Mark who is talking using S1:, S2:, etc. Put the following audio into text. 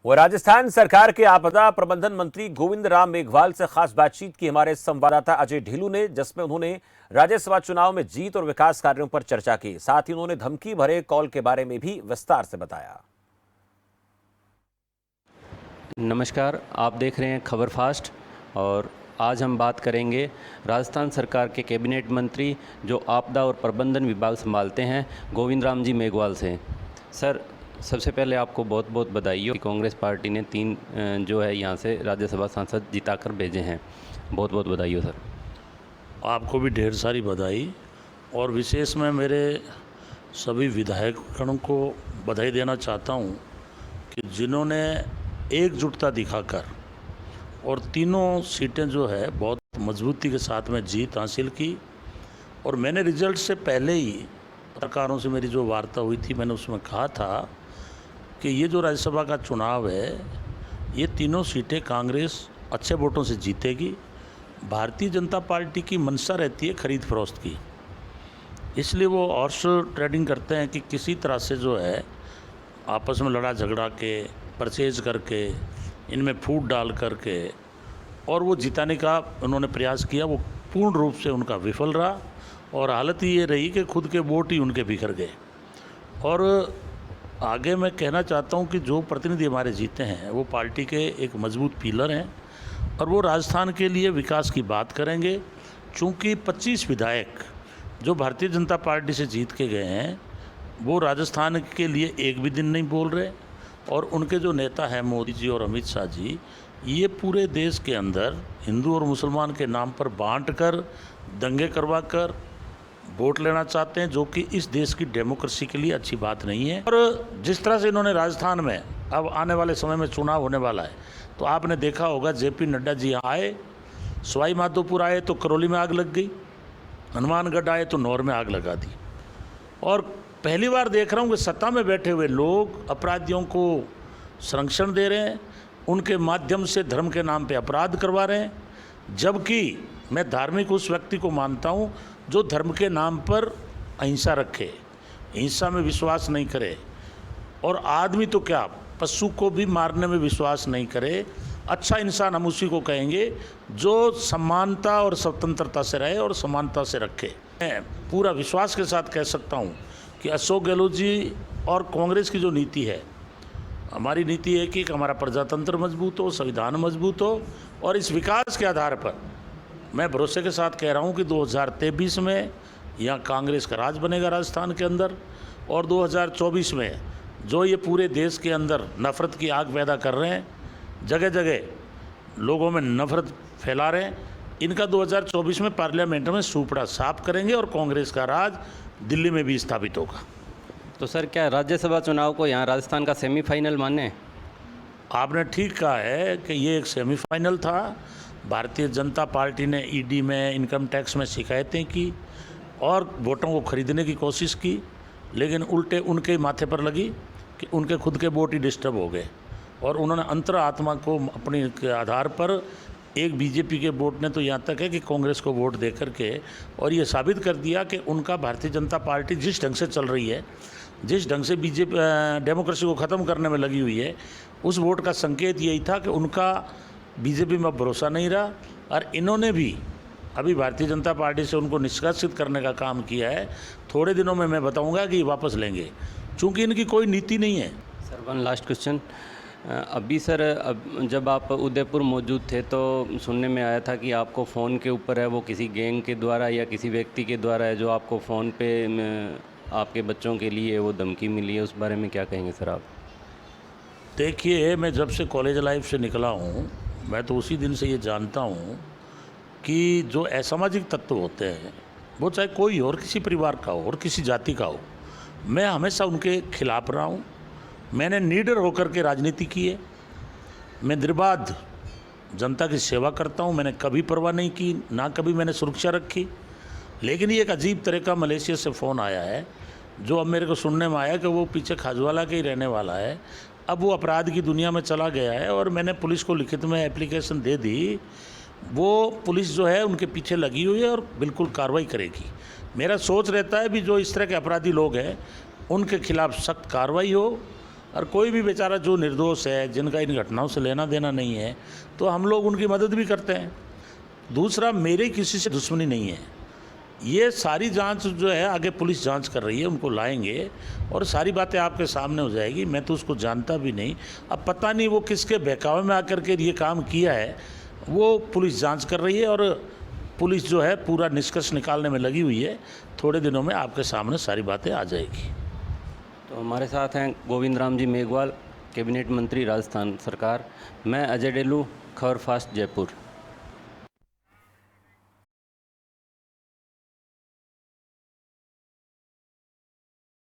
S1: वो राजस्थान सरकार के आपदा प्रबंधन मंत्री गोविंद राम मेघवाल से खास बातचीत की हमारे संवाददाता अजय ढीलू ने, जिसमें उन्होंने राज्यसभा चुनाव में जीत और विकास कार्यों पर चर्चा की। साथ ही उन्होंने धमकी भरे कॉल के बारे में भी विस्तार से बताया।
S2: नमस्कार, आप देख रहे हैं खबर फास्ट और आज हम बात करेंगे राजस्थान सरकार के कैबिनेट मंत्री जो आपदा और प्रबंधन विभाग संभालते हैं गोविंद राम जी मेघवाल से। सर, सबसे पहले आपको बहुत बहुत बधाई हो कि कांग्रेस पार्टी ने 3 जो है यहाँ से राज्यसभा सांसद जिताकर भेजे हैं। बहुत बहुत बधाई हो सर।
S3: आपको भी ढेर सारी बधाई, और विशेष में मेरे सभी विधायकगणों को बधाई देना चाहता हूँ कि जिन्होंने एकजुटता दिखाकर और तीनों सीटें जो है बहुत मजबूती के साथ में जीत हासिल की। और मैंने रिजल्ट से पहले ही पत्रकारों से मेरी जो वार्ता हुई थी, मैंने उसमें कहा था कि ये जो राज्यसभा का चुनाव है, ये तीनों सीटें कांग्रेस अच्छे वोटों से जीतेगी। भारतीय जनता पार्टी की मंशा रहती है खरीद फरोख्त की, इसलिए वो हॉर्स ट्रेडिंग करते हैं कि किसी तरह से जो है आपस में लड़ा झगड़ा के, परचेज करके, इनमें फूट डाल करके और वो जिताने का उन्होंने प्रयास किया। वो पूर्ण रूप से उनका विफल रहा और हालत ये रही कि खुद के वोट ही उनके बिखर गए। और आगे मैं कहना चाहता हूँ कि जो प्रतिनिधि हमारे जीते हैं वो पार्टी के एक मजबूत पिलर हैं और वो राजस्थान के लिए विकास की बात करेंगे। चूँकि 25 विधायक जो भारतीय जनता पार्टी से जीत के गए हैं वो राजस्थान के लिए एक भी दिन नहीं बोल रहे, और उनके जो नेता हैं मोदी जी और अमित शाह जी, ये पूरे देश के अंदर हिंदू और मुसलमान के नाम पर बांट कर, दंगे करवा कर वोट लेना चाहते हैं, जो कि इस देश की डेमोक्रेसी के लिए अच्छी बात नहीं है। और जिस तरह से इन्होंने राजस्थान में अब आने वाले समय में चुनाव होने वाला है, तो आपने देखा होगा जेपी नड्डा जी यहाँ आए, सवाई माधोपुर आए तो करौली में आग लग गई, हनुमानगढ़ आए तो नौर में आग लगा दी। और पहली बार देख रहा हूँ कि सत्ता में बैठे हुए लोग अपराधियों को संरक्षण दे रहे हैं, उनके माध्यम से धर्म के नाम पे अपराध करवा रहे हैं। जबकि मैं धार्मिक उस व्यक्ति को मानता हूँ जो धर्म के नाम पर अहिंसा रखे, हिंसा में विश्वास नहीं करे, और आदमी तो क्या पशु को भी मारने में विश्वास नहीं करे। अच्छा इंसान हम उसी को कहेंगे जो समानता और स्वतंत्रता से रहे और समानता से रखे। मैं पूरा विश्वास के साथ कह सकता हूँ कि अशोक गहलोत जी और कांग्रेस की जो नीति है, हमारी नीति है कि हमारा प्रजातंत्र मजबूत हो, संविधान मजबूत हो, और इस विकास के आधार पर मैं भरोसे के साथ कह रहा हूँ कि 2023 में यहाँ कांग्रेस का राज बनेगा राजस्थान के अंदर, और 2024 में जो ये पूरे देश के अंदर नफ़रत की आग पैदा कर रहे हैं, जगह जगह लोगों में नफ़रत फैला रहे हैं, इनका 2024 में पार्लियामेंट में सूपड़ा साफ करेंगे और कांग्रेस का राज दिल्ली में भी स्थापित होगा।
S2: तो सर, क्या राज्यसभा चुनाव को यहाँ राजस्थान का सेमीफाइनल माने?
S3: आपने ठीक कहा है कि ये एक सेमीफाइनल था। भारतीय जनता पार्टी ने ईडी में, इनकम टैक्स में शिकायतें की और वोटों को खरीदने की कोशिश की, लेकिन उल्टे उनके माथे पर लगी कि उनके खुद के वोट ही डिस्टर्ब हो गए, और उन्होंने अंतर आत्मा को अपने के आधार पर एक बीजेपी के वोट ने तो यहाँ तक है कि कांग्रेस को वोट दे करके और ये साबित कर दिया कि उनका भारतीय जनता पार्टी जिस ढंग से चल रही है, जिस ढंग से बीजेपी डेमोक्रेसी को ख़त्म करने में लगी हुई है, उस वोट का संकेत यही था कि उनका बीजेपी में भरोसा नहीं रहा। और इन्होंने भी अभी भारतीय जनता पार्टी से उनको निष्कासित करने का काम किया है। थोड़े दिनों में मैं बताऊंगा कि वापस लेंगे, चूँकि इनकी कोई नीति नहीं है।
S2: Sir, one last question. अभी सर, अब जब आप उदयपुर मौजूद थे तो सुनने में आया था कि आपको फ़ोन के ऊपर है वो किसी गैंग के द्वारा या किसी व्यक्ति के द्वारा है जो आपको फ़ोन पे आपके बच्चों के लिए वो धमकी मिली है, उस बारे में क्या कहेंगे सर आप?
S3: देखिए, मैं जब से कॉलेज लाइफ से निकला हूँ, मैं तो उसी दिन से ये जानता हूँ कि जो असामाजिक तत्व होते हैं, वो चाहे कोई और किसी परिवार का हो और किसी जाति का हो, मैं हमेशा उनके खिलाफ रहा हूँ। मैंने निडर होकर के राजनीति की है, मैं निर्बाध जनता की सेवा करता हूँ। मैंने कभी परवाह नहीं की, ना कभी मैंने सुरक्षा रखी। लेकिन ये एक अजीब तरह का मलेशिया से फ़ोन आया है, जो अब मेरे को सुनने में आया कि वो पीछे खाजवाला के ही रहने वाला है। अब वो अपराध की दुनिया में चला गया है और मैंने पुलिस को लिखित में एप्लीकेशन दे दी। वो पुलिस जो है उनके पीछे लगी हुई है और बिल्कुल कार्रवाई करेगी। मेरा सोच रहता है भी जो इस तरह के अपराधी लोग हैं उनके खिलाफ़ सख्त कार्रवाई हो और कोई भी बेचारा जो निर्दोष है, जिनका इन घटनाओं से लेना देना नहीं है, तो हम लोग उनकी मदद भी करते हैं। दूसरा, मेरे किसी से दुश्मनी नहीं है। ये सारी जांच जो है आगे पुलिस जांच कर रही है, उनको लाएंगे और सारी बातें आपके सामने हो जाएगी। मैं तो उसको जानता भी नहीं। अब पता नहीं वो किसके बहकावे में आकर के ये काम किया है, वो पुलिस जांच कर रही है और पुलिस जो है पूरा निष्कर्ष निकालने में लगी हुई है। थोड़े दिनों में आपके सामने सारी बातें आ जाएगी।
S2: तो हमारे साथ हैं गोविंद राम जी मेघवाल, कैबिनेट मंत्री राजस्थान सरकार। मैं अजय डेलू, खबर फास्ट, जयपुर।